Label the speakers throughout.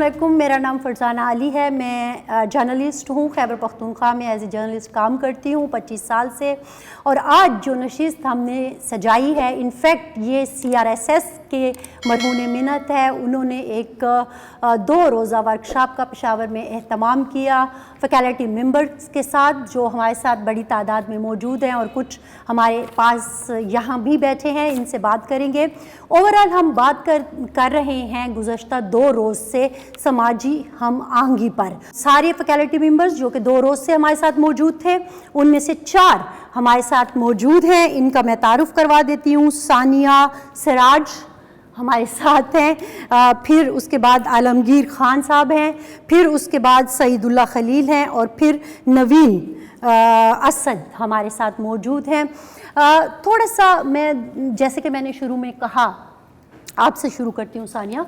Speaker 1: علیکم، میرا نام فرزانہ علی ہے، میں جرنلسٹ ہوں، خیبر پختونخوا میں ایز اے جرنلسٹ کام کرتی ہوں 25 سال سے. اور آج جو نشست ہم نے سجائی ہے، انفیکٹ یہ CRSS کے مرہون منت ہے. انہوں نے ایک 2 روزہ ورکشاپ کا پشاور میں اہتمام کیا فیکلٹی ممبرز کے ساتھ، جو ہمارے ساتھ بڑی تعداد میں موجود ہیں اور کچھ ہمارے پاس یہاں بھی بیٹھے ہیں. ان سے بات کریں گے. اوورآل ہم بات کر رہے ہیں گزشتہ 2 روز سے سماجی ہم آہنگی پر. سارے فیکلٹی ممبرز جو کہ 2 روز سے ہمارے ساتھ موجود تھے، ان میں سے 4 ہمارے ساتھ موجود ہیں. ان کا میں تعارف کروا دیتی ہوں. ثانیہ سراج ہمارے ساتھ ہیں، پھر اس کے بعد عالمگیر خان صاحب ہیں، پھر اس کے بعد سعید اللہ خلیل ہیں، اور پھر نوین اسد ہمارے ساتھ موجود ہیں. تھوڑا سا جیسے کہ میں نے شروع میں کہا، آپ سے شروع کرتی ہوں ثانیہ.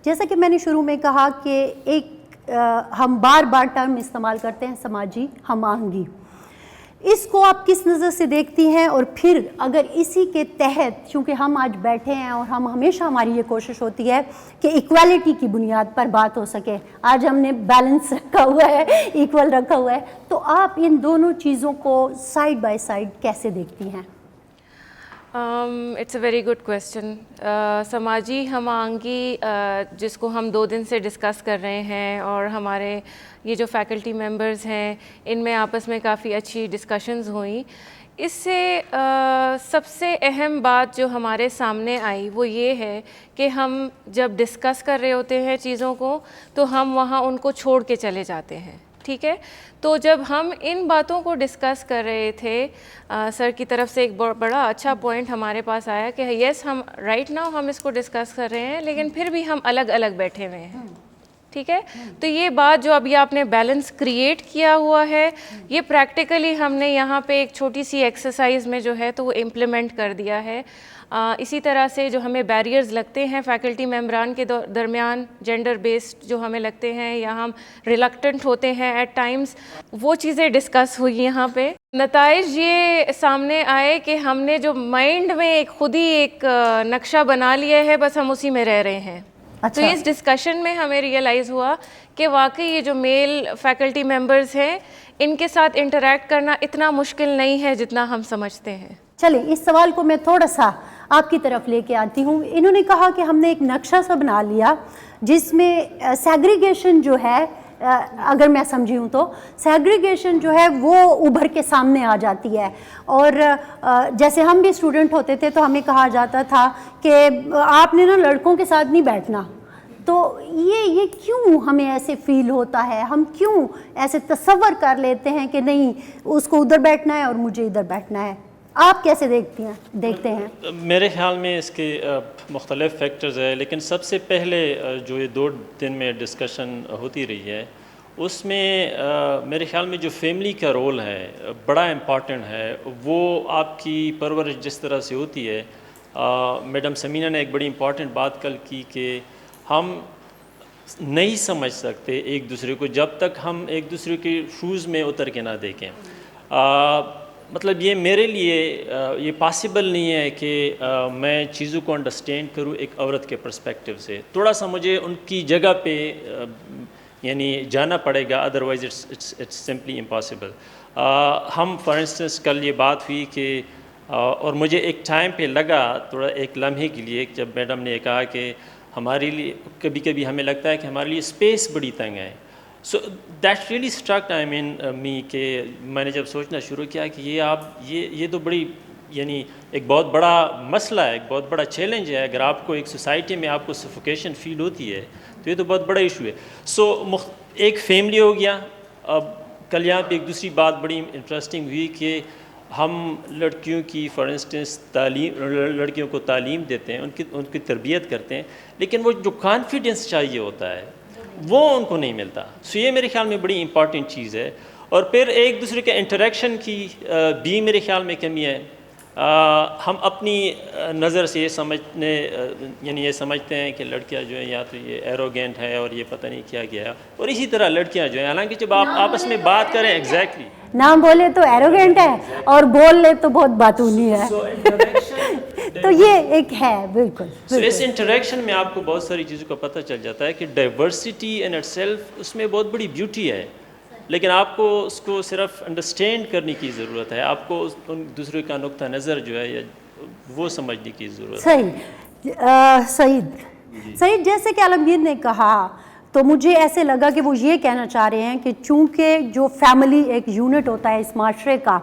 Speaker 1: جیسا کہ میں نے شروع میں کہا کہ ایک ہم بار بار ٹرم استعمال کرتے ہیں سماجی ہم آہنگی. اس کو آپ کس نظر سے دیکھتی ہیں؟ اور پھر اگر اسی کے تحت، چونکہ ہم آج بیٹھے ہیں اور ہمیشہ ہماری یہ کوشش ہوتی ہے کہ ایکویلٹی کی بنیاد پر بات ہو سکے، آج ہم نے بیلنس رکھا ہوا ہے، ایکول رکھا ہوا ہے، تو آپ ان دونوں چیزوں کو سائڈ بائی سائڈ کیسے دیکھتی ہیں؟
Speaker 2: It's a very good question. سماجی ہم آہنگی جس کو ہم 2 دن سے ڈسکس کر رہے ہیں، اور ہمارے یہ جو فیکلٹی ممبرز ہیں ان میں آپس میں کافی اچھی ڈسکشنز ہوئیں. اس سے سب سے اہم بات جو ہمارے سامنے آئی وہ یہ ہے کہ ہم جب ڈسکس کر رہے ہوتے ہیں چیزوں کو تو ہم وہاں ان کو چھوڑ کے چلے جاتے ہیں. ٹھیک ہے، تو جب ہم ان باتوں کو ڈسکس کر رہے تھے، سر کی طرف سے ایک بڑا اچھا پوائنٹ ہمارے پاس آیا کہ یس، ہم رائٹ ناؤ ہم اس کو ڈسکس کر رہے ہیں، لیکن پھر بھی ہم الگ الگ بیٹھے ہوئے ہیں. ٹھیک ہے، تو یہ بات جو ابھی آپ نے بیلنس کریٹ کیا ہوا ہے، یہ پریکٹیکلی ہم نے یہاں پہ ایک چھوٹی سی ایکسرسائز میں جو ہے تو وہ امپلیمنٹ کر دیا ہے. اسی طرح سے جو ہمیں بیریئرز لگتے ہیں فیکلٹی ممبران کے درمیان، جینڈر بیسڈ جو ہمیں لگتے ہیں یا ہم ریلکٹنٹ ہوتے ہیں ایٹ ٹائمز، وہ چیزیں ڈسکس ہوئی یہاں پہ. نتائج یہ سامنے آئے کہ ہم نے جو مائنڈ میں خود ہی ایک نقشہ بنا لیا ہے، بس ہم اسی میں رہ رہے ہیں. تو اس ڈسکشن میں ہمیں ریئلائز ہوا کہ واقعی یہ جو میل فیکلٹی ممبرز ہیں ان کے ساتھ انٹریکٹ کرنا اتنا مشکل نہیں ہے جتنا ہم سمجھتے ہیں.
Speaker 1: چلیں، اس سوال کو میں تھوڑا سا آپ کی طرف لے کے آتی ہوں. انہوں نے کہا کہ ہم نے ایک نقشہ سا بنا لیا جس میں سیگریگیشن جو ہے، اگر میں سمجھی ہوں تو سیگریگیشن جو ہے وہ ابھر کے سامنے آ جاتی ہے. اور جیسے ہم بھی اسٹوڈنٹ ہوتے تھے تو ہمیں کہا جاتا تھا کہ آپ نے نا لڑکوں کے ساتھ نہیں بیٹھنا. تو یہ کیوں ہمیں ایسے فیل ہوتا ہے؟ ہم کیوں ایسے تصور کر لیتے ہیں کہ نہیں، اس کو ادھر بیٹھنا ہے اور مجھے ادھر بیٹھنا ہے؟ آپ کیسے دیکھتے ہیں؟
Speaker 3: میرے خیال میں اس کے مختلف فیکٹرز ہیں، لیکن سب سے پہلے جو یہ 2 دن میں ڈسکشن ہوتی رہی ہے، اس میں میرے خیال میں جو فیملی کا رول ہے بڑا امپورٹنٹ ہے. وہ آپ کی پرورش جس طرح سے ہوتی ہے، میڈم سمینہ نے ایک بڑی امپورٹنٹ بات کل کی کہ ہم نہیں سمجھ سکتے ایک دوسرے کو جب تک ہم ایک دوسرے کے شوز میں اتر کے نہ دیکھیں. مطلب یہ میرے لیے یہ پاسبل نہیں ہے کہ میں چیزوں کو انڈرسٹینڈ کروں ایک عورت کے پرسپیکٹیو سے. تھوڑا سا مجھے ان کی جگہ پہ یعنی جانا پڑے گا، ادروائز اٹس سمپلی امپاسبل. ہم فار انسٹنس کل یہ بات ہوئی کہ اور مجھے ایک ٹائم پہ لگا تھوڑا ایک لمحے کے لیے جب میڈم نے یہ کہا کہ ہمارے لیے کبھی کبھی ہمیں لگتا ہے کہ ہمارے لیے اسپیس بڑی تنگ ہے. سو دیٹ ریئلی اسٹرک آئی مین می کہ میں نے جب سوچنا شروع کیا کہ یہ تو بڑی یعنی ایک بہت بڑا مسئلہ ہے، ایک بہت بڑا چیلنج ہے. اگر آپ کو ایک سوسائٹی میں آپ کو سفوکیشن فیل ہوتی ہے تو یہ تو بہت بڑا ایشو ہے. سو ایک فیملی ہو گیا. اب کل یہاں پہ ایک دوسری بات بڑی انٹرسٹنگ ہوئی کہ ہم لڑکیوں کی فار انسٹنس لڑکیوں کو تعلیم دیتے ہیں، ان کی تربیت کرتے ہیں، لیکن وہ جو کانفیڈنس چاہیے ہوتا ہے وہ ان کو نہیں ملتا. سو یہ میرے خیال میں بڑی امپورٹنٹ چیز ہے. اور پھر ایک دوسرے کے انٹریکشن کی بھی میرے خیال میں کمی ہے. ہم اپنی نظر سے یہ سمجھتے ہیں کہ لڑکیاں جو ہیں یا تو یہ ایروگینٹ ہے اور یہ پتہ نہیں کیا گیا ہے، اور اسی طرح لڑکیاں جو ہیں، حالانکہ جب آپ آپس میں بات کریں ایگزیکٹلی
Speaker 1: نام بولے تو ایروگینٹ ہے اور بول لے تو بہت باتونی ہے. تو یہ ایک ہے بالکل.
Speaker 3: سو اس انٹریکشن میں آپ کو بہت ساری چیزوں کا پتہ چل جاتا ہے کہ ڈائیورسٹی ان اٹ سیلف اس میں بہت بڑی بیوٹی ہے, لیکن آپ کو اس کو صرف انڈرسٹینڈ کرنے کی ضرورت ہے, آپ کو ان دوسرے کا نقطہ نظر جو ہے یا وہ سمجھنے کی ضرورت ہے.
Speaker 1: صحیح. سعید, جیسے کہ عالمگیر نے کہا تو مجھے ایسے لگا کہ وہ یہ کہنا چاہ رہے ہیں کہ چونکہ جو فیملی ایک یونٹ ہوتا ہے اس معاشرے کا,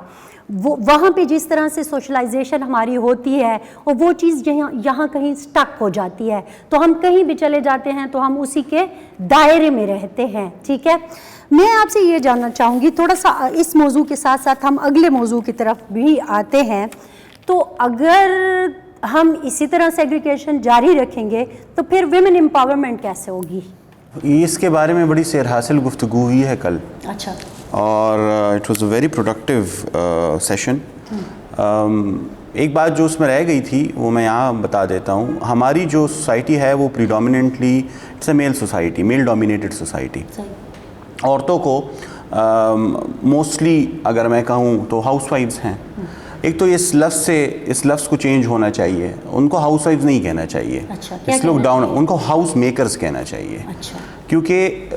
Speaker 1: وہ وہاں پہ جس طرح سے سوشلائزیشن ہماری ہوتی ہے اور وہ چیز یہاں کہیں سٹک ہو جاتی ہے, تو ہم کہیں بھی چلے جاتے ہیں تو ہم اسی کے دائرے میں رہتے ہیں. ٹھیک ہے, میں آپ سے یہ جاننا چاہوں گی تھوڑا سا اس موضوع کے ساتھ ساتھ ہم اگلے موضوع کی طرف بھی آتے ہیں. تو اگر ہم اسی طرح سیگریگیشن جاری رکھیں گے تو پھر ویمن امپاورمنٹ کیسے ہوگی؟
Speaker 4: اس کے بارے میں بڑی سیر حاصل گفتگو ہوئی ہے کل.
Speaker 1: اچھا.
Speaker 4: اور it was a very productive session. ایک بات جو اس میں رہ گئی تھی وہ میں یہاں بتا دیتا ہوں. ہماری جو سوسائٹی ہے وہ predominantly it's a male society, male dominated society. عورتوں کو موسٹلی اگر میں کہوں تو ہاؤس وائفز ہیں. ایک تو اس لفظ کو چینج ہونا چاہیے, ان کو ہاؤس وائفز نہیں کہنا چاہیے. اس لوگ ڈاؤن, ان کو ہاؤس میکرز کہنا چاہیے. کیونکہ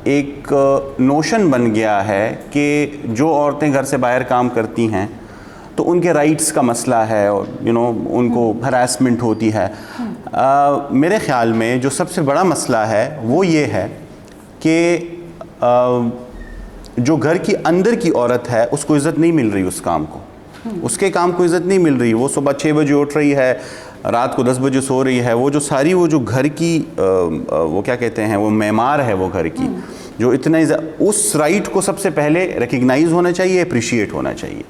Speaker 4: ایک نوشن بن گیا ہے کہ جو عورتیں گھر سے باہر کام کرتی ہیں تو ان کے رائٹس کا مسئلہ ہے, اور ان کو ہراسمنٹ ہوتی ہے. میرے خیال میں جو سب سے بڑا مسئلہ ہے وہ یہ ہے کہ جو گھر کی اندر کی عورت ہے اس کو عزت نہیں مل رہی, اس کام کو, اس کے کام کو عزت نہیں مل رہی. وہ صبح 6 بجے اٹھ رہی ہے, رات کو 10 بجے سو رہی ہے. وہ جو ساری وہ جو گھر کی وہ کیا کہتے ہیں, وہ معمار ہے وہ گھر کی, جو اتنا اس رائٹ کو سب سے پہلے ریکگنائز ہونا چاہیے, اپریشیٹ ہونا چاہیے.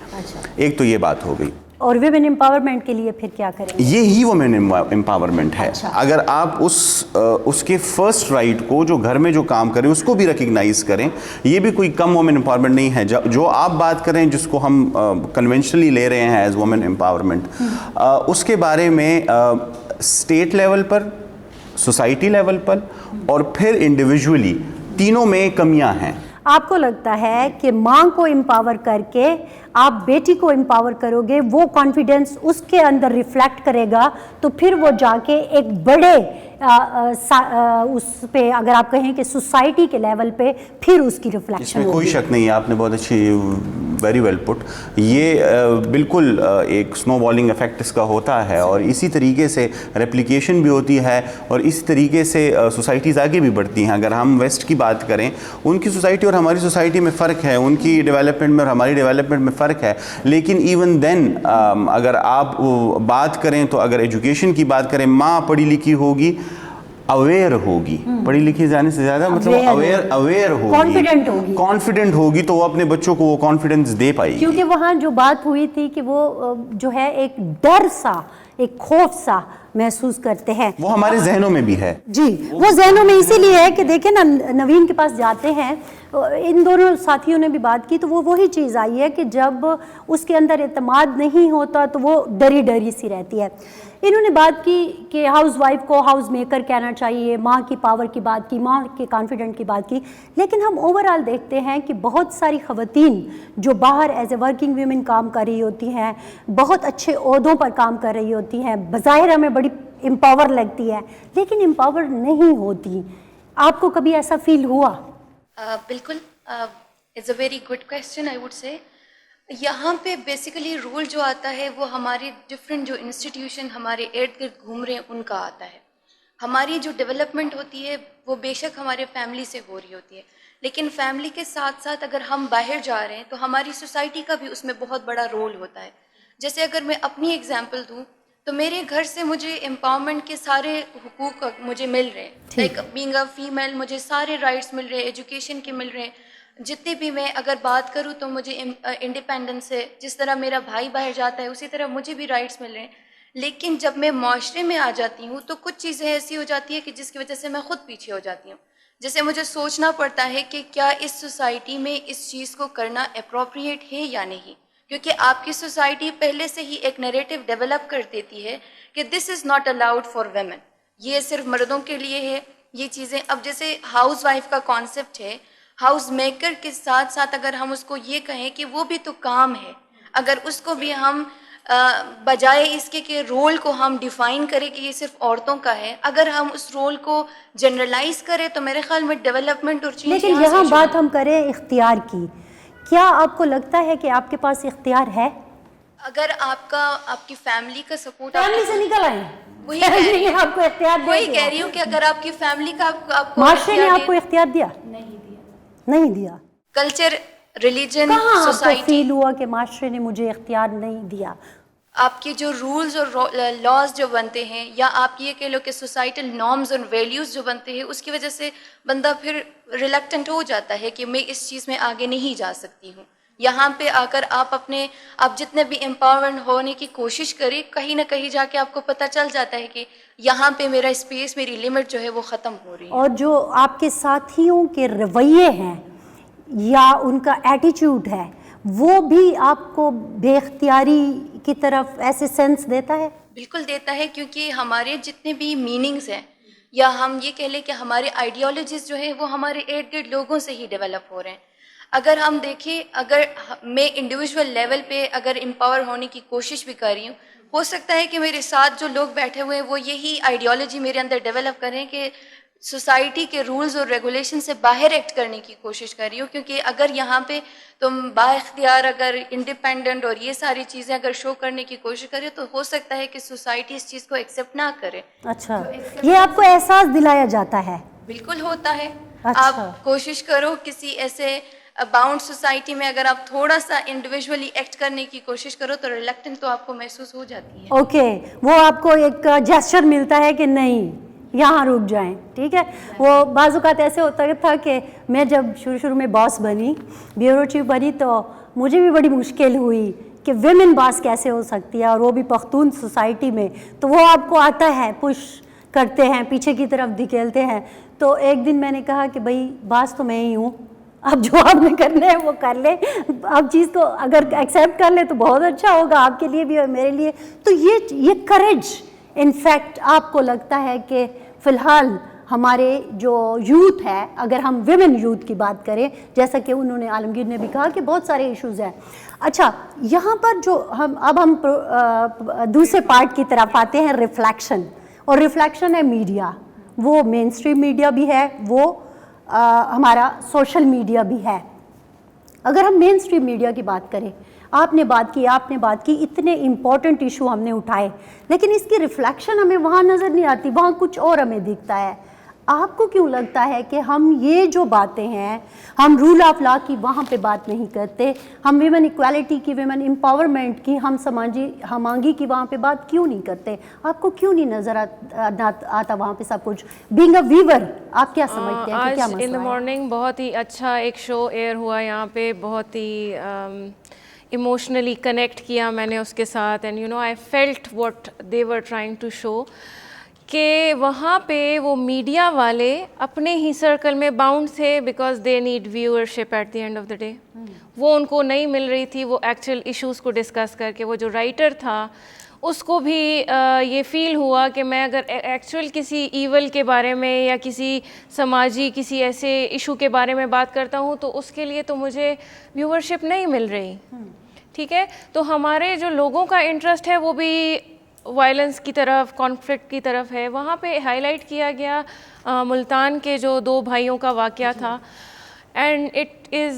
Speaker 4: ایک تو یہ بات ہو گئی.
Speaker 1: اور ویمن امپاورمنٹ کے لیے پھر کیا کریں گے؟
Speaker 4: یہی ویمن امپاورمنٹ ہے. اگر آپ اس کے فرسٹ رائٹ کو, جو گھر میں جو کام کریں اس کو بھی ریکگنائز کریں, یہ بھی کوئی کم ویمن امپاورمنٹ نہیں ہے. جو آپ بات کریں جس کو ہم کنونشنلی لے رہے ہیں ایز ویمن امپاورمنٹ, اس کے بارے میں اسٹیٹ لیول پر, سوسائٹی لیول پر اور پھر انڈیویجولی, تینوں میں کمیاں ہیں.
Speaker 1: آپ کو لگتا ہے کہ ماں کو امپاور کر کے آپ بیٹی کو امپاور کرو گے, وہ کانفیڈنس اس کے اندر ریفلیکٹ کرے گا, تو پھر وہ جا کے ایک بڑے اس پہ اگر آپ کہیں کہ سوسائٹی کے لیول پہ پھر اس کی ریفلیکشن
Speaker 4: اس میں کوئی شک نہیں ہے. آپ نے بہت اچھی, ویری ویل پٹ. یہ بالکل ایک سنو بالنگ افیکٹ اس کا ہوتا ہے, اور اسی طریقے سے ریپلیکیشن بھی ہوتی ہے, اور اسی طریقے سے سوسائٹیز آگے بھی بڑھتی ہیں. اگر ہم ویسٹ کی بات کریں, ان کی سوسائٹی اور ہماری سوسائٹی میں فرق ہے, ان کی ڈیولپمنٹ میں اور ہماری ڈیولپمنٹ میں فرق ہے. لیکن ایون دین اگر آپ بات کریں تو اگر ایجوکیشن کی بات کریں, ماں پڑھی لکھی ہوگی, اویئر ہوگی, پڑھی لکھی جانے سے زیادہ مطلب اویئر ہوگی, کانفیڈنٹ ہوگی, تو وہ اپنے بچوں کو وہ کانفیڈنس دے پائی.
Speaker 1: کیونکہ وہاں جو بات ہوئی تھی کہ وہ جو ہے ایک ڈر سا, ایک خوف سا محسوس کرتے ہیں,
Speaker 4: وہ ہمارے ذہنوں میں بھی ہے.
Speaker 1: جی, وہ ذہنوں میں اسی لیے ہے کہ دیکھیں نا, نوین کے پاس جاتے ہیں, ان دونوں ساتھیوں نے بھی بات کی, تو وہ وہی چیز آئی ہے کہ جب اس کے اندر اعتماد نہیں ہوتا تو وہ ڈری ڈری سی رہتی ہے. انہوں نے بات کی کہ ہاؤس وائف کو ہاؤس میکر کہنا چاہیے, ماں کی پاور کی بات کی, ماں کے کانفیڈنٹ کی بات کی. لیکن ہم اوور آل دیکھتے ہیں کہ بہت ساری خواتین جو باہر ایز اے ورکنگ ویمن کام کر رہی ہوتی ہیں, بہت اچھے عہدوں پر کام کر رہی ہوتی ہیں, بظاہر ہمیں بڑی امپاور لگتی ہے, لیکن امپاور نہیں ہوتی. آپ کو کبھی ایسا فیل ہوا؟
Speaker 5: بالکل, it's a very good question. I would سے یہاں پہ بیسیکلی رول جو آتا ہے وہ ہمارے ڈفرینٹ جو انسٹیٹیوشن ہمارے ارد گرد گھوم رہے ہیں ان کا آتا ہے. ہماری جو ڈیولپمنٹ ہوتی ہے وہ بے شک ہمارے فیملی سے ہو رہی ہوتی ہے, لیکن فیملی کے ساتھ ساتھ اگر ہم باہر جا رہے ہیں تو ہماری سوسائٹی کا بھی اس میں بہت بڑا رول ہوتا ہے. جیسے اگر میں اپنی ایگزامپل دوں تو میرے گھر سے مجھے امپاورمنٹ کے سارے حقوق مجھے مل رہے ہیں. لائک بینگ اے فیمیل مجھے سارے رائٹس مل رہے ہیں, ایجوکیشن کے مل رہے ہیں. جتنے بھی میں اگر بات کروں تو مجھے انڈیپینڈنس ہے, جس طرح میرا بھائی باہر جاتا ہے اسی طرح مجھے بھی رائٹس مل رہے ہیں. لیکن جب میں معاشرے میں آ جاتی ہوں تو کچھ چیزیں ایسی ہو جاتی ہیں کہ جس کی وجہ سے میں خود پیچھے ہو جاتی ہوں. جیسے مجھے سوچنا پڑتا ہے کہ کیا اس سوسائٹی میں اس چیز کو کرنا اپروپریٹ ہے یا نہیں, کیونکہ آپ کی سوسائٹی پہلے سے ہی ایک نیریٹو ڈیولپ کر دیتی ہے کہ this is not allowed for women, یہ صرف مردوں کے لیے ہے یہ چیزیں. اب جیسے ہاؤس وائف کا کانسیپٹ ہے, ہاؤس میکر کے ساتھ ساتھ اگر ہم اس کو یہ کہیں کہ وہ بھی تو کام ہے, اگر اس کو بھی ہم بجائے اس کے کہ رول کو ہم ڈیفائن کریں کہ یہ صرف عورتوں کا ہے، اگر ہم اس رول کو جنرلائز کریں تو میرے خیال میں ڈیولپمنٹ اور چینج.
Speaker 1: لیکن یہاں بات ہم کریں اختیار کی، کیا آپ کو لگتا ہے کہ آپ کے پاس اختیار ہے؟
Speaker 5: اگر آپ کی فیملی کا سپورٹ،
Speaker 1: فیملی سے نکل آئے
Speaker 5: وہی کہہ رہی ہوں،
Speaker 1: آپ کو اختیار
Speaker 5: وہی کہہ رہی ہوں کہ اگر آپ کی فیملی کا آپ کو
Speaker 1: معاشرے نے آپ کو اختیار دیا؟ نہیں دیا.
Speaker 5: کلچر، ریلیجن،
Speaker 1: کہاں آپ کو
Speaker 5: سوسائٹی،
Speaker 1: فیل ہوا کہ معاشرے نے مجھے اختیار نہیں دیا؟
Speaker 5: آپ کے جو رولز اور لاز جو بنتے ہیں، یا آپ یہ کہہ لو کہ سوسائٹل نارمز اور ویلیوز جو بنتے ہیں، اس کی وجہ سے بندہ پھر ریلیکٹنٹ ہو جاتا ہے کہ میں اس چیز میں آگے نہیں جا سکتی ہوں. یہاں پہ آ کر آپ جتنے بھی امپاورڈ ہونے کی کوشش کریں، کہیں نہ کہیں جا کے آپ کو پتہ چل جاتا ہے کہ یہاں پہ میرا اسپیس، میری لمٹ جو ہے وہ ختم ہو رہی ہے.
Speaker 1: اور جو آپ کے ساتھیوں کے رویے ہیں یا ان کا ایٹیچیوڈ ہے، وہ بھی آپ کو بے اختیاری کی طرف ایسے سینس دیتا ہے؟
Speaker 5: بالکل دیتا ہے، کیونکہ ہمارے جتنے بھی میننگز ہیں، یا ہم یہ کہہ لیں کہ ہمارے آئیڈیالوجیز جو ہیں وہ ہمارے ارد گرد لوگوں سے ہی ڈیولپ ہو رہے ہیں. اگر ہم دیکھیں، اگر میں انڈیویجول لیول پہ اگر امپاور ہونے کی کوشش بھی کر رہی ہوں، ہو سکتا ہے کہ میرے ساتھ جو لوگ بیٹھے ہوئے ہیں وہ یہی آئیڈیالوجی میرے اندر ڈیولپ کریں کہ سوسائٹی کے رولز اور ریگولیشن سے باہر ایکٹ کرنے کی کوشش کر رہی ہوں. کیونکہ اگر یہاں پہ تم با اختیار، اگر انڈیپینڈنٹ اور یہ ساری چیزیں اگر شو کرنے کی کوشش کرے تو ہو سکتا ہے کہ سوسائٹی اس چیز کو ایکسیپٹ نہ کرے.
Speaker 1: اچھا، یہ آپ کو احساس دلایا جاتا ہے؟
Speaker 5: بالکل ہوتا ہے.
Speaker 1: اچھا.
Speaker 5: آپ کوشش کرو کسی ایسے باؤنڈ سوسائٹی میں اگر آپ تھوڑا سا انڈیویجولی ایکٹ کرنے کی کوشش کرو تو ریلیکٹنٹ تو آپ کو محسوس ہو جاتی ہے.
Speaker 1: اوکے، وہ آپ کو ایک جیسچر ملتا ہے کہ نہیں یہاں رک جائیں، ٹھیک ہے. وہ بعض اوقات ایسے ہوتا تھا کہ میں جب شروع میں باس بنی، بیورو چیف بنی، تو مجھے بھی بڑی مشکل ہوئی کہ ویمن باس کیسے ہو سکتی ہے، اور وہ بھی پختون سوسائٹی میں. تو وہ آپ کو آتا ہے، پش کرتے ہیں، پیچھے کی طرف دھکیلتے ہیں. تو ایک دن میں نے کہا کہ بھائی باس تو میں ہی ہوں، اب جو آپ نے کرنا ہے وہ کر لیں. آپ چیز کو اگر ایکسیپٹ کر لیں تو بہت اچھا ہوگا آپ کے لیے بھی اور میرے لیے. تو یہ کریج انفیکٹ آپ کو لگتا ہے کہ فی الحال ہمارے جو یوتھ ہے، اگر ہم ویمن یوتھ کی بات کریں، جیسا کہ انہوں نے عالمگیر نے بھی کہا کہ بہت سارے ایشوز ہیں. اچھا، یہاں پر جو ہم دوسرے پارٹ کی طرف آتے ہیں، ریفلیکشن. اور ریفلیکشن ہے میڈیا. وہ مین اسٹریم میڈیا بھی ہے، وہ ہمارا سوشل میڈیا بھی ہے. اگر ہم مین اسٹریم میڈیا کی بات کریں، آپ نے بات کی اتنے امپورٹنٹ ایشو ہم نے اٹھائے، لیکن اس کی ریفلیکشن ہمیں وہاں نظر نہیں آتی، وہاں کچھ اور ہمیں دکھتا ہے. آپ کو کیوں لگتا ہے کہ ہم یہ جو باتیں ہیں، ہم رول آف لا کی وہاں پہ بات نہیں کرتے، ہم ویمن ایکویلٹی کی، ویمن امپاورمنٹ کی، ہم سماجی ہمانگی کی وہاں پہ بات کیوں نہیں کرتے؟ آپ کو کیوں نہیں نظر آتا وہاں پہ سب کچھ؟ بینگ اے ویور آپ کیا سمجھتے ہیں کہ کیا مسئلہ ہے؟
Speaker 2: آج ان دا مارننگ بہت ہی اچھا ایک شو ایئر ہوا یہاں پہ، بہت ہی ایموشنلی کنیکٹ کیا میں نے اس کے ساتھ. And you know I felt what they were trying to show, کہ وہاں پہ وہ میڈیا والے اپنے ہی سرکل میں باؤنڈ تھے، because they need viewership at the end of the day. وہ ان کو نہیں مل رہی تھی وہ ایکچوئل ایشوز کو ڈسکس کر کے. وہ جو رائٹر تھا اس کو بھی یہ فیل ہوا کہ میں اگر ایکچوئل کسی ایول کے بارے میں یا کسی سماجی کسی ایسے ایشو کے بارے میں بات کرتا ہوں تو اس کے لیے تو مجھے ویورشپ نہیں مل رہی. ٹھیک ہے، تو ہمارے جو لوگوں کا انٹرسٹ ہے وہ بھی وائلنس کی طرف، کانفلکٹ کی طرف ہے. وہاں پہ ہائی لائٹ کیا گیا ملتان کے جو 2 بھائیوں کا واقعہ تھا، اینڈ اٹ از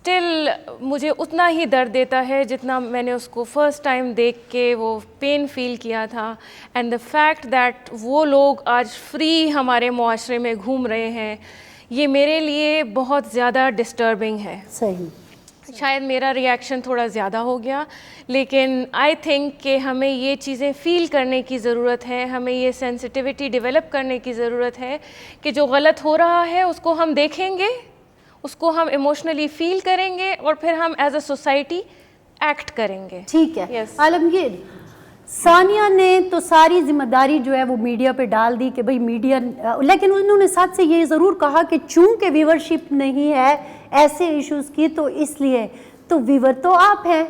Speaker 2: اسٹل مجھے اتنا ہی درد دیتا ہے جتنا میں نے اس کو فرسٹ ٹائم دیکھ کے وہ پین فیل کیا تھا. اینڈ دا فیکٹ دیٹ وہ لوگ آج فری ہمارے معاشرے میں گھوم رہے ہیں، یہ میرے لیے بہت زیادہ ڈسٹربنگ ہے.
Speaker 1: صحیح،
Speaker 2: شاید میرا ریئیکشن تھوڑا زیادہ ہو گیا، لیکن آئی تھنک کہ ہمیں یہ چیزیں فیل کرنے کی ضرورت ہے، ہمیں یہ سینسٹیوٹی ڈیولپ کرنے کی ضرورت ہے کہ جو غلط ہو رہا ہے اس کو ہم دیکھیں گے، اس کو ہم ایموشنلی فیل کریں گے، اور پھر ہم ایز اے سوسائٹی ایکٹ کریں گے.
Speaker 1: ٹھیک ہے. عالمگیر، ثانیہ نے تو ساری ذمہ داری جو ہے وہ میڈیا پہ ڈال دی کہ بھئی میڈیا، لیکن انہوں نے ساتھ سے یہ ضرور کہا کہ چونکہ ویورشپ نہیں ہے ایسے ایشوز کی تو اس لیے تو ویور تو آپ ہیں.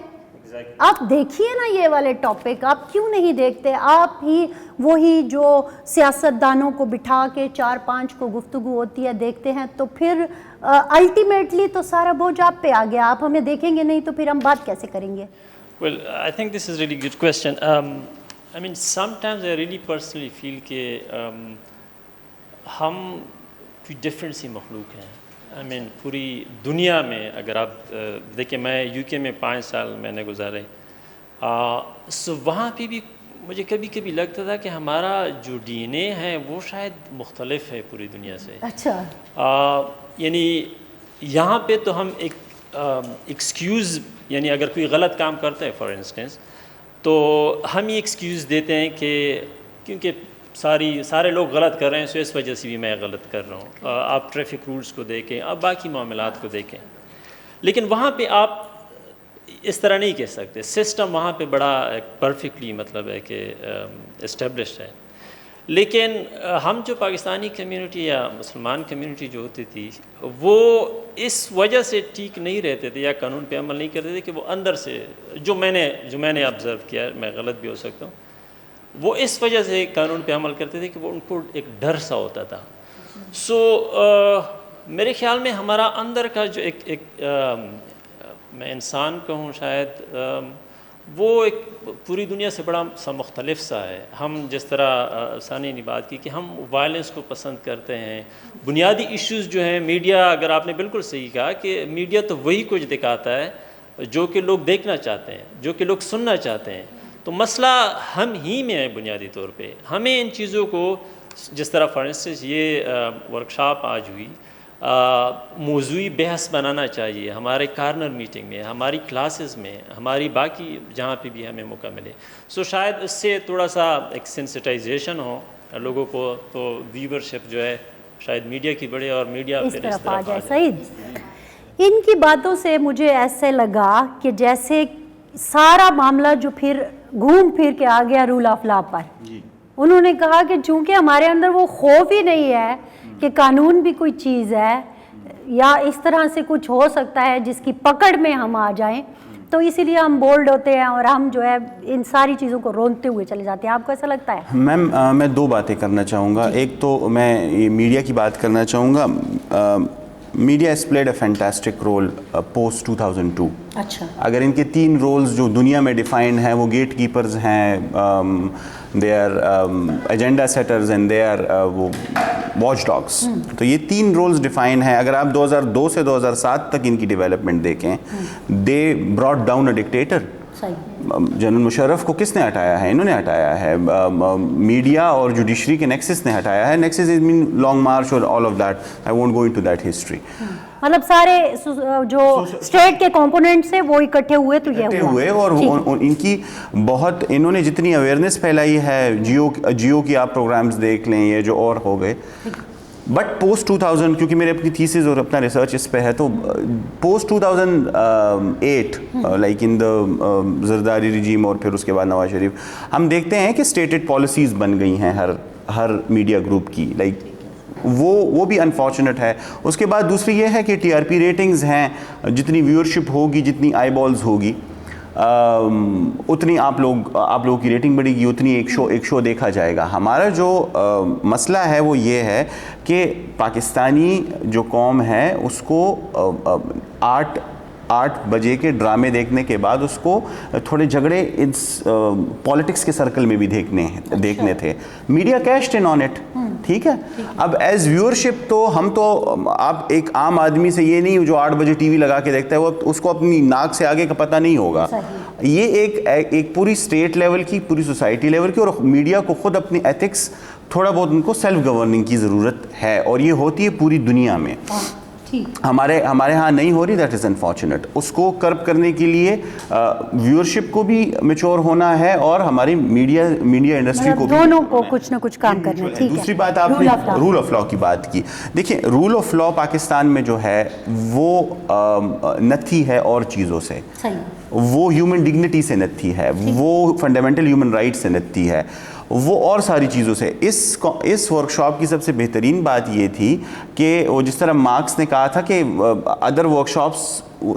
Speaker 1: آپ دیکھیے نا یہ والے ٹاپک، آپ کیوں نہیں دیکھتے؟ آپ ہی وہی جو سیاستدانوں کو بٹھا کے 4-5 کو گفتگو ہوتی ہے دیکھتے ہیں، تو پھر الٹیمیٹلی تو سارا بوجھ آپ پہ آ گیا. آپ ہمیں دیکھیں گے نہیں تو پھر ہم بات کیسے کریں گے؟
Speaker 3: Well, I think this is a really good question. I mean, sometimes I really personally feel کہ ہم کوئی ڈفرینٹ سی مخلوق ہیں. I mean, پوری دنیا میں اگر آپ دیکھیں, میں یو کے میں 5 سال میں نے گزارے, سو وہاں پہ بھی مجھے کبھی کبھی لگتا تھا کہ ہمارا جو ڈی این اے ہے وہ شاید مختلف ہے پوری دنیا سے.
Speaker 1: اچھا.
Speaker 3: یعنی یہاں پہ تو ہم ایک ایکسکیوز, یعنی اگر کوئی غلط کام کرتا ہے فار انسٹنس, تو ہم یہ ایکسکیوز دیتے ہیں کہ کیونکہ سارے لوگ غلط کر رہے ہیں, سو اس وجہ سے بھی میں غلط کر رہا ہوں. آپ ٹریفک رولز کو دیکھیں, آپ باقی معاملات کو دیکھیں, لیکن وہاں پہ آپ اس طرح نہیں کہہ سکتے. سسٹم وہاں پہ بڑا پرفیکٹلی مطلب ہے کہ اسٹیبلشڈ ہے. لیکن ہم جو پاکستانی کمیونٹی یا مسلمان کمیونٹی جو ہوتی تھی, وہ اس وجہ سے ٹھیک نہیں رہتے تھے یا قانون پہ عمل نہیں کرتے تھے کہ وہ اندر سے جو میں نے آبزرو کیا, میں غلط بھی ہو سکتا ہوں, وہ اس وجہ سے قانون پہ عمل کرتے تھے کہ وہ ان کو ایک ڈر سا ہوتا تھا. سو میرے خیال میں ہمارا اندر کا جو ایک میں انسان کہوں شاید, وہ ایک پوری دنیا سے بڑا سا مختلف سا ہے. ہم جس طرح ثانی نے بات کی کہ ہم وائلنس کو پسند کرتے ہیں, بنیادی ایشوز جو ہیں, میڈیا, اگر آپ نے بالکل صحیح کہا کہ میڈیا تو وہی کچھ دکھاتا ہے جو کہ لوگ دیکھنا چاہتے ہیں, جو کہ لوگ سننا چاہتے ہیں. تو مسئلہ ہم ہی میں ہے بنیادی طور پہ. ہمیں ان چیزوں کو, جس طرح فار انسٹنس یہ ورکشاپ آج ہوئی, موضوعی بحث بنانا چاہیے ہمارے کارنر میٹنگ میں, ہماری کلاسز میں, ہماری باقی جہاں پہ بھی ہمیں موقع ملے. سو شاید اس سے تھوڑا سا ایک سینسٹائزیشن ہو لوگوں کو, تو ویورشپ جو ہے شاید میڈیا کی بڑھے اور میڈیا
Speaker 1: اس طرف آ جائے. سعید, ان کی باتوں سے مجھے ایسے لگا کہ جیسے سارا معاملہ جو پھر گھوم پھر کے آ گیا رول آف لا پر. انہوں نے کہا کہ چونکہ ہمارے اندر وہ خوف ہی نہیں ہے کہ قانون بھی کوئی چیز ہے یا اس طرح سے کچھ ہو سکتا ہے جس کی پکڑ میں ہم آ جائیں, تو اسی لیے ہم بولڈ ہوتے ہیں اور ہم جو ہے ان ساری چیزوں کو رونتے ہوئے چلے جاتے ہیں. آپ کو ایسا لگتا ہے؟
Speaker 4: میم میں 2 باتیں کرنا چاہوں گا. ایک تو میں میڈیا کی بات کرنا چاہوں گا. Media has played a fantastic role post 2002.
Speaker 1: اچھا.
Speaker 4: اگر ان کے 3 رولز جو دنیا میں ڈیفائنڈ ہیں, وہ گیٹ کیپرز ہیں, they are agenda setters and they are وہ واچ ڈاگس. تو یہ 3 رولز ڈیفائن ہیں. اگر آپ 2002 سے 2007 تک ان کی ڈیولپمنٹ دیکھیں, they brought down a dictator. General Musharraf کو کس نے ہٹایا ہے؟ انہوں نے ہٹایا ہے. میڈیا اور جوڈیشری کے نیکسس نے ہٹایا ہے. نیکسس از مین لانگ مارچ اور all of that. I won't go into that history.
Speaker 1: مطلب سارے جو اسٹیٹ کے کمپوننٹس ہیں وہ اکٹھے ہوئے تو یہ ہوئے,
Speaker 4: اور ان کی بہت, انہوں نے جتنی اویئرنیس پھیلائی ہے, جیو کی آپ پروگرامز دیکھ لیں, یہ جو اور ہو گئے. بٹ پوسٹ 2000, کیونکہ میرے اپنی تھیسز اور اپنا ریسرچ اس پہ ہے, تو پوسٹ 2008 لائک ان دا زرداری رجیم اور پھر اس کے بعد نواز شریف, ہم دیکھتے ہیں کہ اسٹیٹڈ پالیسیز بن گئی ہیں ہر میڈیا گروپ کی. لائک وہ بھی انفارچونیٹ ہے. اس کے بعد دوسری یہ ہے کہ ٹی آر پی ریٹنگز ہیں, جتنی ویورشپ ہوگی, جتنی آئی بالز ہوگی, اتنی آپ لوگوں کی ریٹنگ بڑھے گی, اتنی ایک شو دیکھا جائے گا. ہمارا جو مسئلہ ہے وہ یہ ہے کہ پاکستانی جو قوم ہے اس کو 8 بجے کے ڈرامے دیکھنے کے بعد اس کو تھوڑے جھگڑے پالیٹکس کے سرکل میں بھی دیکھنے تھے. Media cashed in on it. ٹھیک ہے. اب ایز ویورشپ تو آپ ایک عام آدمی سے یہ نہیں جو 8 بجے ٹی وی لگا کے دیکھتا ہے, وہ اس کو اپنی ناک سے آگے کا پتہ نہیں ہوگا. یہ ایک پوری اسٹیٹ لیول کی, پوری سوسائٹی لیول کی, اور میڈیا کو خود اپنی ایتھکس تھوڑا بہت ان کو سیلف گورننگ کی ضرورت ہے, اور یہ ہوتی ہے پوری دنیا میں. ہمارے ہاں نہیں ہو رہی, دیٹ از انفارچونیٹ. اس کو کرب کرنے کے لیے ویورشپ کو بھی میچور ہونا ہے اور ہماری میڈیا انڈسٹری کو بھی,
Speaker 1: دونوں کو کچھ نہ کچھ کام کرنا ہے.
Speaker 4: دوسری بات, آپ نے رول آف لا کی بات کی. دیکھیں, رول آف لا پاکستان میں جو ہے وہ نتھی ہے اور چیزوں سے, وہ ہیومن ڈگنیٹی سے نتھی ہے, وہ فنڈامنٹل ہیومن رائٹ سے نتھی ہے, وہ اور ساری چیزوں سے. اس ورکشاپ کی سب سے بہترین بات یہ تھی کہ وہ جس طرح مارکس نے کہا تھا کہ ادر ورکشاپس,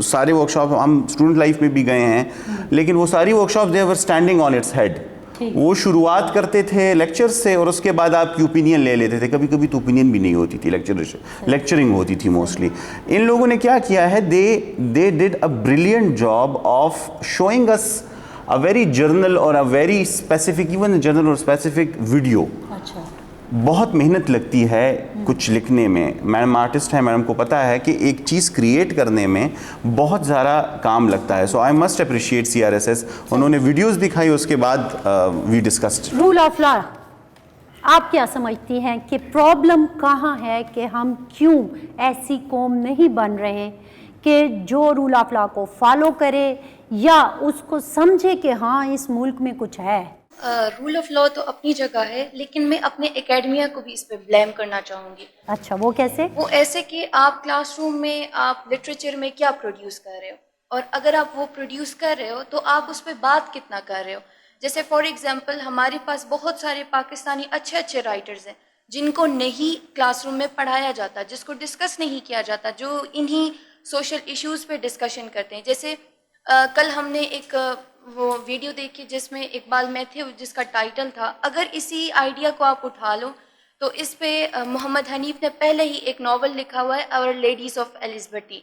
Speaker 4: سارے ورکشاپ ہم اسٹوڈنٹ لائف میں بھی گئے ہیں, لیکن وہ ساری workshop they were standing on its head. وہ شروعات کرتے تھے لیکچر سے اور اس کے بعد آپ کی اوپینین لے لیتے تھے. کبھی کبھی تو اوپینین بھی نہیں ہوتی تھی, لیکچرنگ ہوتی تھی موسٹلی. ان لوگوں نے کیا کیا ہے, they did a brilliant job of showing us a very journal or a very specific, even a journal or specific video.
Speaker 1: اچھا
Speaker 4: بہت محنت لگتی ہے کچھ لکھنے میں. میڈم آرٹسٹ ہیں, میڈم کو پتہ ہے کہ ایک چیز کریٹ کرنے میں بہت زیادہ کام لگتا ہے. So I must appreciate CRSS. انہوں نے ویڈیوز دکھائی, اس کے بعد we discussed.
Speaker 1: Rule of law آپ کیا سمجھتی ہیں کہ پرابلم کہاں ہے کہ ہم کیوں ایسی قوم نہیں بن رہے کہ جو رول آف لا کو فالو کرے یا اس کو سمجھے کہ ہاں اس ملک میں کچھ ہے؟
Speaker 5: رول آف لا تو اپنی جگہ ہے, لیکن میں اپنے اکیڈمیا کو بھی اس پہ بلیم کرنا چاہوں گی.
Speaker 1: اچھا وہ کیسے؟
Speaker 5: وہ ایسے کہ آپ کلاس روم میں آپ لٹریچر میں کیا پروڈیوس کر رہے ہو, اور اگر آپ وہ پروڈیوس کر رہے ہو تو آپ اس پہ بات کتنا کر رہے ہو. جیسے فار ایگزامپل ہمارے پاس بہت سارے پاکستانی اچھے رائٹرز ہیں جن کو نہیں کلاس روم میں پڑھایا جاتا, جس کو ڈسکس نہیں کیا جاتا, جو انہی سوشل ایشوز پہ ڈسکشن کرتے ہیں. جیسے کل ہم نے ایک وہ ویڈیو دیکھی جس میں اقبال میتھیو جس کا ٹائٹل تھا اگر اسی آئیڈیا کو آپ اٹھا لو تو اس پہ محمد حنیف نے پہلے ہی ایک ناول لکھا ہوا ہے, اور لیڈیز آف ایلزبتھ.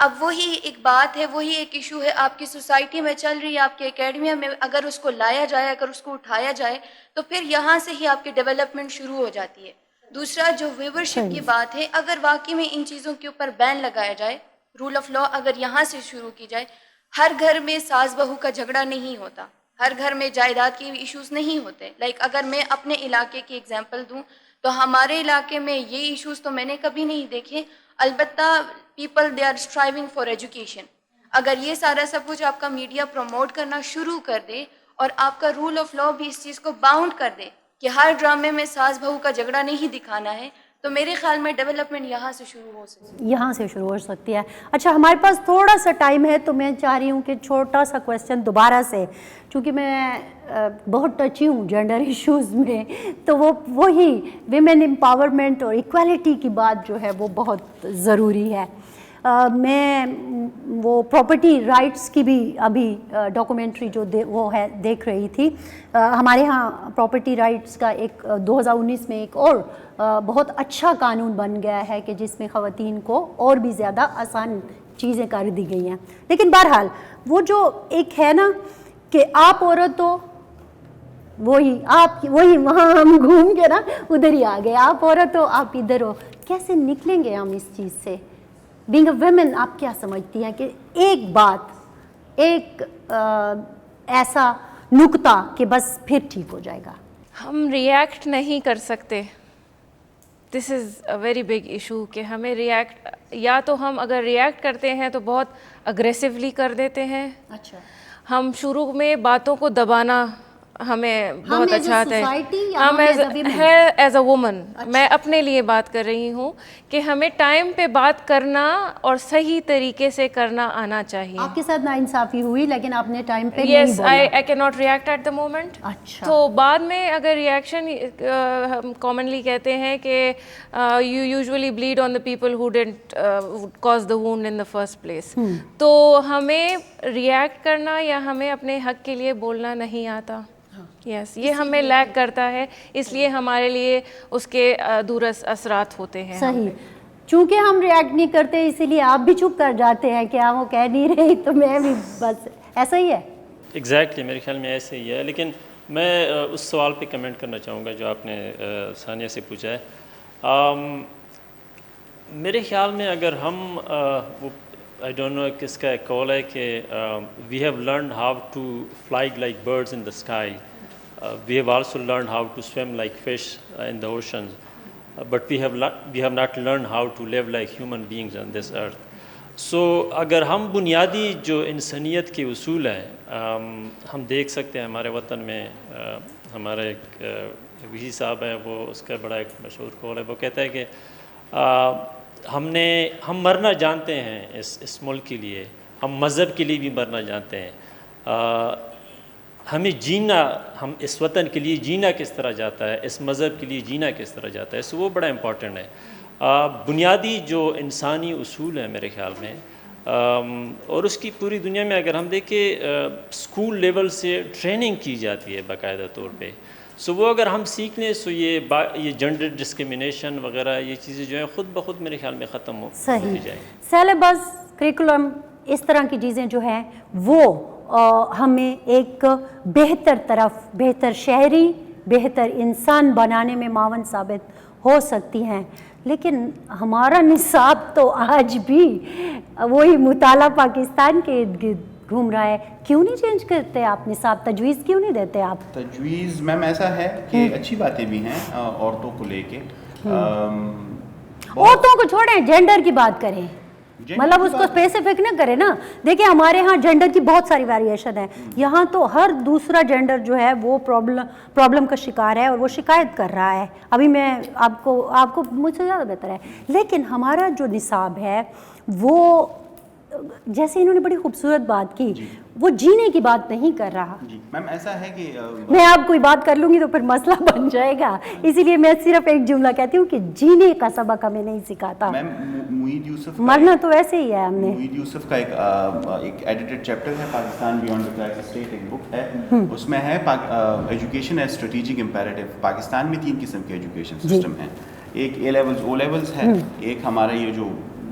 Speaker 5: اب وہی ایک بات ہے, وہی ایک ایشو ہے, آپ کی سوسائٹی میں چل رہی ہے, آپ کے اکیڈمیا میں اگر اس کو لایا جائے, اگر اس کو اٹھایا جائے تو پھر یہاں سے ہی آپ کی ڈیولپمنٹ شروع ہو جاتی ہے. دوسرا جو ویورشپ کی بات ہے, اگر واقعی میں ان چیزوں کے اوپر بین لگایا جائے, رول آف لا اگر یہاں سے شروع کی جائے, ہر گھر میں ساس بہو کا جھگڑا نہیں ہوتا, ہر گھر میں جائیداد کے ایشوز نہیں ہوتے. اگر میں اپنے علاقے کی ایگزامپل دوں تو ہمارے علاقے میں یہ ایشوز تو میں نے کبھی نہیں دیکھے. البتہ people they are striving for education. اگر یہ سارا سب کچھ آپ کا میڈیا پروموٹ کرنا شروع کر دے اور آپ کا رول آف لا بھی اس چیز کو باؤنڈ کر دے کہ ہر ڈرامے میں ساس بہو کا جھگڑا نہیں دکھانا ہے, تو میرے خیال میں ڈیولپمنٹ یہاں سے شروع ہو سکتی ہے.
Speaker 1: یہاں سے شروع ہو سکتی ہے. اچھا ہمارے پاس تھوڑا سا ٹائم ہے تو میں چاہ رہی ہوں کہ چھوٹا سا کویسچن دوبارہ سے, چونکہ میں بہت ٹچی ہوں جینڈر ایشوز میں, تو وہی ویمن امپاورمنٹ اور ایکویلٹی کی بات جو ہے وہ بہت ضروری ہے. میں وہ پراپرٹی رائٹس کی بھی ابھی ڈاکومنٹری جو وہ ہے دیکھ رہی تھی. ہمارے ہاں پراپرٹی رائٹس کا ایک 2019 میں ایک اور بہت اچھا قانون بن گیا ہے کہ جس میں خواتین کو اور بھی زیادہ آسان چیزیں کر دی گئی ہیں. لیکن بہرحال وہ جو ایک ہے نا کہ آپ عورت ہو, وہی وہاں ہم گھوم کے نا ادھر ہی آ گئے, آپ عورت ہو آپ ادھر ہو, کیسے نکلیں گے ہم اس چیز سے؟ بینگ اے ویمن آپ کیا سمجھتی ہیں کہ ایک بات, ایک ایسا نکتہ کہ بس پھر ٹھیک ہو جائے گا؟
Speaker 2: ہم ریئیکٹ نہیں کر سکتے. دس از اے ویری بگ ایشو کہ ہمیں ریئیکٹ, یا تو ہم اگر ریئیکٹ کرتے ہیں تو بہت اگریسولی کر دیتے ہیں.
Speaker 1: اچھا
Speaker 2: ہم شروع میں باتوں کو دبانا ہمیں بہت اچھا آتا ہے. ہم ایز اے وومن, میں اپنے لیے بات کر رہی ہوں کہ ہمیں ٹائم پہ بات کرنا اور صحیح طریقے سے کرنا آنا چاہیے.
Speaker 1: آپ کے ساتھ ناانصافی ہوئی لیکن آپ نے ٹائم پہ نہیں
Speaker 2: یس,
Speaker 1: بولا.
Speaker 2: آئی کی not react at the moment.
Speaker 1: اچھا
Speaker 2: تو بعد میں اگر ریئیکشن, ہم کامنلی کہتے ہیں کہ you usually blame on the people who didn't cause the wound in the first place. تو ہمیں ریئیکٹ کرنا یا ہمیں اپنے حق کے لیے بولنا نہیں آتا. یس, یہ ہمیں لیک کرتا ہے, اس لیے ہمارے لیے اس کے دور اثرات ہوتے ہیں.
Speaker 1: صحیح, چونکہ ہم ریئیکٹ نہیں کرتے اسی لیے آپ بھی چپ کر جاتے ہیں کہ وہ کہہ نہیں رہی تو میں بھی, بس ایسا ہی ہے.
Speaker 3: ایگزیکٹلی, میرے خیال میں ایسے ہی ہے. لیکن میں اس سوال پہ کمنٹ کرنا چاہوں گا جو آپ نے ثانیہ سے پوچھا ہے. میرے خیال میں اگر ہم وہ آئی ڈونٹ نو کس کا ایک قول ہے کہ we have learned how to fly like birds in the sky, we have also learned how to swim like fish in the oceans, but we have not learn how to live like human beings on this earth. So اگر ہم بنیادی جو انسانیت کے اصول ہیں ہم دیکھ سکتے ہیں ہمارے وطن میں, ہمارے ایک وی صاحب ہے, وہ اس کا بڑا ایک مشہور قول ہے, وہ کہتا ہے کہ ہم مرنا جانتے ہیں اس ملک کے لیے, ہم مذہب کے لیے بھی مرنا جانتے ہیں, ہمیں جینا, ہم اس وطن کے لیے جینا کس طرح جاتا ہے, اس مذہب کے لیے جینا کس طرح جاتا ہے. سو وہ بڑا امپورٹنٹ ہے. بنیادی جو انسانی اصول ہیں میرے خیال میں, اور اس کی پوری دنیا میں اگر ہم دیکھیں اسکول لیول سے ٹریننگ کی جاتی ہے باقاعدہ طور پہ. سو وہ اگر ہم سیکھ لیں تو یہ جنڈر ڈسکرمنیشن وغیرہ یہ چیزیں جو ہیں خود بخود میرے خیال میں ختم ہوتی جائیں.
Speaker 1: سیلیبس, کریکولم, اس طرح کی چیزیں جو ہیں وہ ہمیں ایک بہتر طرف، بہتر شہری، بہتر انسان بنانے میں معاون ثابت ہو سکتی ہیں. لیکن ہمارا نصاب تو آج بھی وہی مطالعہ پاکستان کے ارد گرد گھوم رہا ہے. کیوں نہیں چینج کرتے آپ نصاب؟ تجویز کیوں نہیں دیتے آپ؟
Speaker 4: تجویز میم ایسا ہے کہ اچھی باتیں بھی ہیں عورتوں کو لے کے.
Speaker 1: عورتوں کو چھوڑیں، جینڈر کی بات کریں، مطلب اس کو اسپیسیفک نہ کرے نا. دیکھیں ہمارے ہاں جینڈر کی بہت ساری ویریشن ہے. یہاں تو ہر دوسرا جینڈر جو ہے وہ پرابلم کا شکار ہے اور وہ شکایت کر رہا ہے. ابھی میں آپ کو مجھ سے زیادہ بہتر ہے. لیکن ہمارا جو نصاب ہے وہ، جیسے انہوں نے بڑی خوبصورت بات کی، وہ جینے کی بات نہیں کر رہا.
Speaker 4: جی میم ایسا ہے کہ
Speaker 1: میں آپ کوئی بات کر لوں گی تو پھر مسئلہ بن جائے گا، اسی لیے میں صرف ایک جملہ کہتی ہوں کہ جینے کا سبق ہمیں نہیں سکھاتا.
Speaker 4: میم معید یوسف،
Speaker 1: مرنا تو ویسے ہی ہے. ہم نے
Speaker 4: معید یوسف کا ایک ایڈیٹڈ چیپٹر ہے Pakistan beyond the crisis state, ایک بک ہے، اس میں ہے education as strategic imperative. Pakistan میں 3 قسم کے ایجوکیشن سسٹم ہیں. ایک اے لیولز او لیولز ہے، ایک ہمارے یہ جو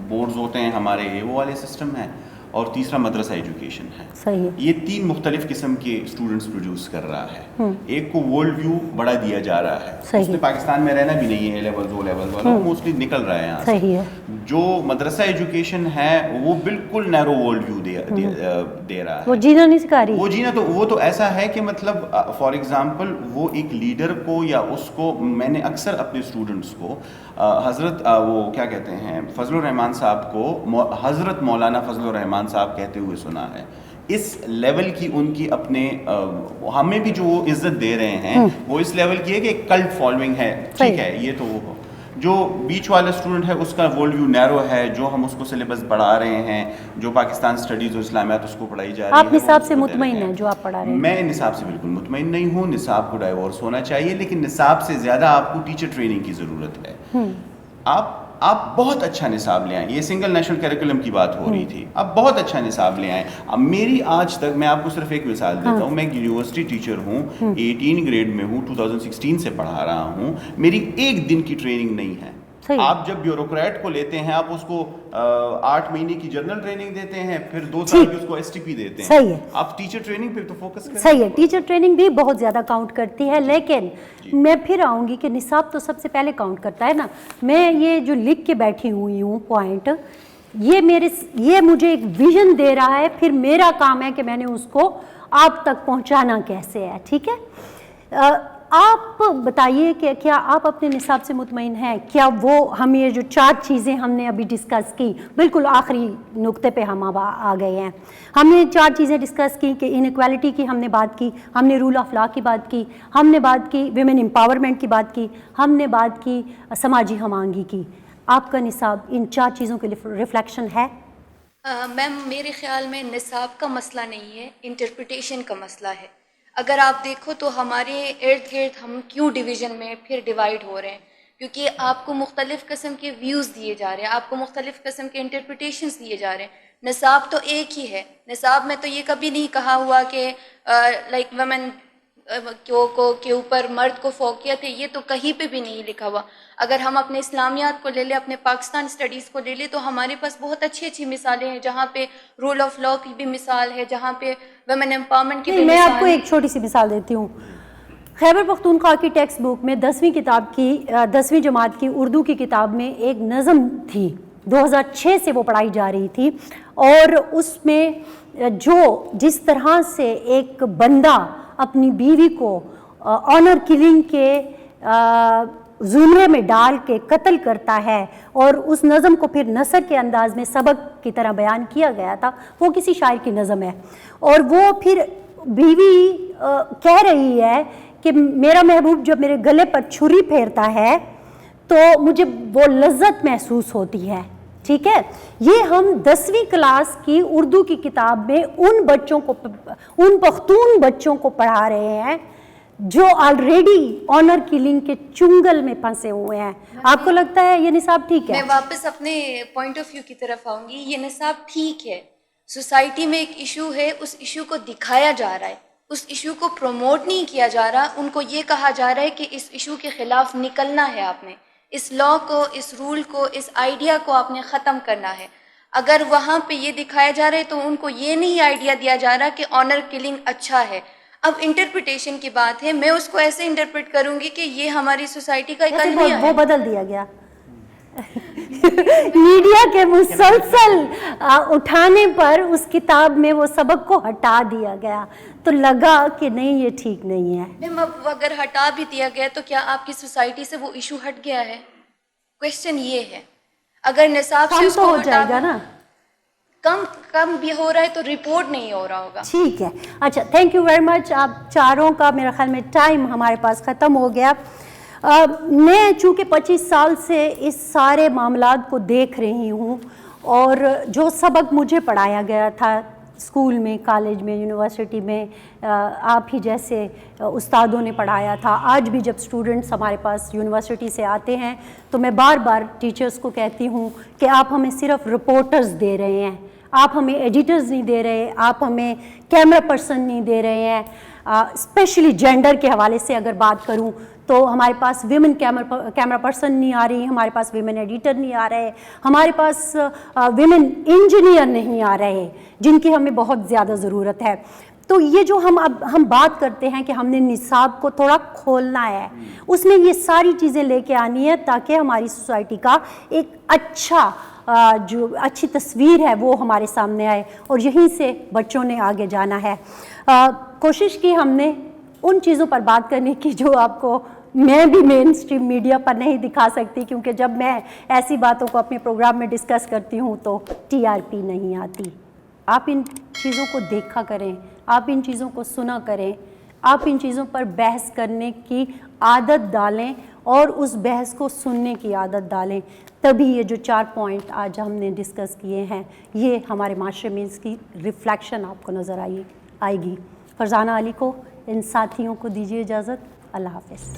Speaker 4: بورڈز ہوتے ہیں ہمارے یہ وہ والے سسٹم ہیں، اور تیسرا مدرسہ ایجوکیشن ہے.
Speaker 1: صحیح ہے.
Speaker 4: یہ 3 مختلف قسم کے اسٹوڈنٹس پروڈیوس کر رہا ہے. ایک کو ورلڈ ویو بڑا دیا جا رہا ہے، اس نے پاکستان میں رہنا بھی نہیں ہے، اے لیولز او لیولز والا موسٹلی نکل رہا ہے یہاں سے.
Speaker 1: صحیح ہے.
Speaker 4: جو مدرسہ ایجوکیشن ہے وہ بالکل نیرو ورلڈ ویو دے رہا ہے.
Speaker 1: وہ جینا نہیں سکھا رہی.
Speaker 4: وہ جینا تو وہ تو ایسا ہے کہ مطلب فار ایگزامپل وہ ایک لیڈر کو یا اس کو، میں نے اکثر اپنے اسٹوڈنٹس کو حضرت وہ کیا کہتے ہیں فضل الرحمان صاحب کو حضرت مولانا فضل الرحمان صاحب کہتے ہوئے سنا ہے. اس لیول کی ان کی اپنے ہمیں بھی جو وہ عزت دے رہے ہیں وہ اس لیول کی ہے کہ ایک کلٹ فالوئنگ ہے. ٹھیک ہے، یہ تو وہ جو بیچ والا اسٹوڈنٹ ہے اس کا ورلڈ ویو نیرو ہے. جو ہم اس کو سلیبس پڑھا رہے ہیں، جو پاکستان اسٹڈیز اور اسلامیات اس کو پڑھائی جا رہی ہے.
Speaker 1: آپ نصاب سے مطمئن ہیں جو آپ پڑھا رہے ہیں؟
Speaker 4: میں نصاب سے بالکل مطمئن نہیں ہوں. نصاب کو ڈائیورس ہونا چاہیے، لیکن نصاب سے زیادہ آپ کو ٹیچر ٹریننگ کی ضرورت ہے. آپ بہت اچھا نصاب لے آئیں. یہ سنگل نیشنل کیریکولم کی بات ہو رہی تھی. آپ بہت اچھا نصاب لے آئیں. اب میری آج تک، میں آپ کو صرف ایک مثال دیتا ہوں، میں ایک یونیورسٹی ٹیچر ہوں، 18 گریڈ میں ہوں، 2016 سے پڑھا رہا ہوں. میری ایک دن کی ٹریننگ نہیں ہے. آپ جب بیوروکریٹ کو لیتے ہیں آپ اس کو 8 مہینے کی جنرل ٹریننگ دیتے ہیں، پھر 2 سال کی اس کو ایس ٹی پی دیتے ہیں.
Speaker 1: صحیح ہے.
Speaker 4: آپ ٹیچر ٹریننگ پہ تو فوکس کریں.
Speaker 1: صحیح ہے، ٹیچر ٹریننگ بھی بہت زیادہ کاؤنٹ کرتی ہے. لیکن میں پھر آؤں گی کہ نصاب تو سب سے پہلے کاؤنٹ کرتا ہے نا. میں یہ جو لکھ کے بیٹھی ہوئی ہوں پوائنٹ، یہ مجھے ایک ویژن دے رہا ہے. پھر میرا کام ہے کہ میں نے اس کو آپ تک پہنچانا کیسے ہے. ٹھیک ہے، آپ بتائیے کہ کیا آپ اپنے نصاب سے مطمئن ہیں؟ کیا وہ ہم یہ جو 4 چیزیں ہم نے ابھی ڈسکس کی، بالکل آخری نقطے پہ ہم اب آ گئے ہیں. ہم نے 4 چیزیں ڈسکس کی کہ انیکوالٹی کی ہم نے بات کی، ہم نے رول آف لا کی بات کی، ہم نے بات کی ویمن امپاورمنٹ کی بات کی، ہم نے بات کی سماجی ہم آہنگی کی. آپ کا نصاب ان 4 چیزوں کے ریفلیکشن ہے؟
Speaker 5: میم میرے خیال میں نصاب کا مسئلہ نہیں ہے، انٹرپریٹیشن کا مسئلہ ہے. اگر آپ دیکھو تو ہمارے ارد گرد ہم کیوں ڈویژن میں پھر ڈیوائیڈ ہو رہے ہیں؟ کیونکہ آپ کو مختلف قسم کے ویوز دیے جا رہے ہیں، آپ کو مختلف قسم کے انٹرپریٹیشنز دیے جا رہے ہیں. نصاب تو ایک ہی ہے. نصاب میں تو یہ کبھی نہیں کہا ہوا کہ لائک ویمن کے اوپر مرد کو فوقیت ہے، یہ تو کہیں پہ بھی نہیں لکھا ہوا. اگر ہم اپنے اسلامیات کو لے لیں، اپنے پاکستان اسٹڈیز کو لے لیں، تو ہمارے پاس بہت اچھی اچھی مثالیں ہیں، جہاں پہ رول آف لا کی بھی مثال ہے، جہاں پہ ویمن امپاورمنٹ کی بھی مثال ہے.
Speaker 1: میں آپ کو ایک چھوٹی سی مثال دیتی ہوں. خیبر پختونخوا کی ٹیکسٹ بک میں 10ویں جماعت کی اردو کی کتاب میں ایک نظم تھی، 2006 سے وہ پڑھائی جا رہی تھی. اور اس میں جس طرح سے ایک بندہ اپنی بیوی کو آنر کلنگ کے زمرے میں ڈال کے قتل کرتا ہے، اور اس نظم کو پھر نثر کے انداز میں سبق کی طرح بیان کیا گیا تھا. وہ کسی شاعر کی نظم ہے، اور وہ پھر بیوی کہہ رہی ہے کہ میرا محبوب جب میرے گلے پر چھری پھیرتا ہے تو مجھے وہ لذت محسوس ہوتی ہے. ٹھیک ہے، یہ ہم 10ویں کلاس کی اردو کی کتاب میں ان پختون بچوں کو پڑھا رہے ہیں جو آلریڈی آنر کلنگ کے چنگل میں پھنسے ہوئے ہیں. آپ کو لگتا ہے یہ نصاب ٹھیک ہے؟
Speaker 5: میں واپس اپنے پوائنٹ آف ویو کی طرف آؤں گی. یہ نصاب ٹھیک ہے، سوسائٹی میں ایک ایشو ہے، اس ایشو کو دکھایا جا رہا ہے، اس ایشو کو پروموٹ نہیں کیا جا رہا. ان کو یہ کہا جا رہا ہے کہ اس ایشو کے خلاف نکلنا ہے، آپ نے اس لا کو، اس رول کو، اس آئیڈیا کو آپ نے ختم کرنا ہے. اگر وہاں پہ یہ دکھایا جا رہا ہے تو ان کو یہ نہیں آئیڈیا دیا جا رہا کہ آنر کلنگ اچھا ہے. اب انٹرپریٹیشن کی بات ہے, میں اس کو ایسے انٹرپریٹ کروں گی کہ یہ ہماری سوسائٹی کا ایک المیہ ہے.
Speaker 1: وہ بدل دیا گیا میڈیا کے مسلسل اٹھانے پر اس کتاب میں وہ سبق کو ہٹا دیا گیا, تو لگا کہ نہیں یہ ٹھیک نہیں ہے.
Speaker 5: میم اب اگر ہٹا بھی دیا گیا تو کیا آپ کی سوسائٹی سے وہ ایشو ہٹ گیا ہے؟ کویشچن یہ ہے. اگر نصاب سے
Speaker 1: کم
Speaker 5: اس
Speaker 1: تو
Speaker 5: کو
Speaker 1: ہو جائے گا نا,
Speaker 5: کم بھی ہو رہا ہے تو رپورٹ نہیں ہو رہا ہوگا.
Speaker 1: ٹھیک ہے. اچھا, تھینک یو ویری مچ. آپ چاروں کا میرا خیال میں ٹائم ہمارے پاس ختم ہو گیا. میں چونکہ 25 سال سے اس سارے معاملات کو دیکھ رہی ہوں, اور جو سبق مجھے پڑھایا گیا تھا اسکول میں, کالج میں, یونیورسٹی میں, آپ ہی جیسے استادوں نے پڑھایا تھا, آج بھی جب اسٹوڈنٹس ہمارے پاس یونیورسٹی سے آتے ہیں تو میں بار بار ٹیچرز کو کہتی ہوں کہ آپ ہمیں صرف رپورٹرز دے رہے ہیں, آپ ہمیں ایڈیٹرز نہیں دے رہے, آپ ہمیں کیمرہ پرسن نہیں دے رہے ہیں. اسپیشلی جینڈر کے حوالے سے اگر بات کروں تو ہمارے پاس ویمن کیمرہ پرسن نہیں آ رہی, ہمارے پاس ویمن ایڈیٹر نہیں آ رہے, ہمارے پاس ویمن انجینئر نہیں آ رہے, جن کی ہمیں بہت زیادہ ضرورت ہے. تو یہ جو ہم بات کرتے ہیں کہ ہم نے نصاب کو تھوڑا کھولنا ہے, اس میں یہ ساری چیزیں لے کے آنی ہے تاکہ ہماری سوسائٹی کا ایک جو اچھی تصویر ہے وہ ہمارے سامنے آئے, اور یہیں سے بچوں نے آگے جانا ہے. کوشش کی ہم نے ان چیزوں پر بات کرنے کی جو آپ کو میں بھی مین اسٹریم میڈیا پر نہیں دکھا سکتی, کیونکہ جب میں ایسی باتوں کو اپنے پروگرام میں ڈسکس کرتی ہوں تو TRP نہیں آتی. آپ ان چیزوں کو دیکھا کریں, آپ ان چیزوں کو سنا کریں, آپ ان چیزوں پر بحث کرنے کی عادت ڈالیں اور اس بحث کو سننے کی عادت ڈالیں, تبھی یہ جو 4 پوائنٹ آج ہم نے ڈسکس کیے ہیں یہ ہمارے معاشرے میں اس کی ریفلیکشن آپ کو نظر آئے گی. فرزانہ علی کو, ان ساتھیوں کو دیجیے اجازت. اللہ حافظ.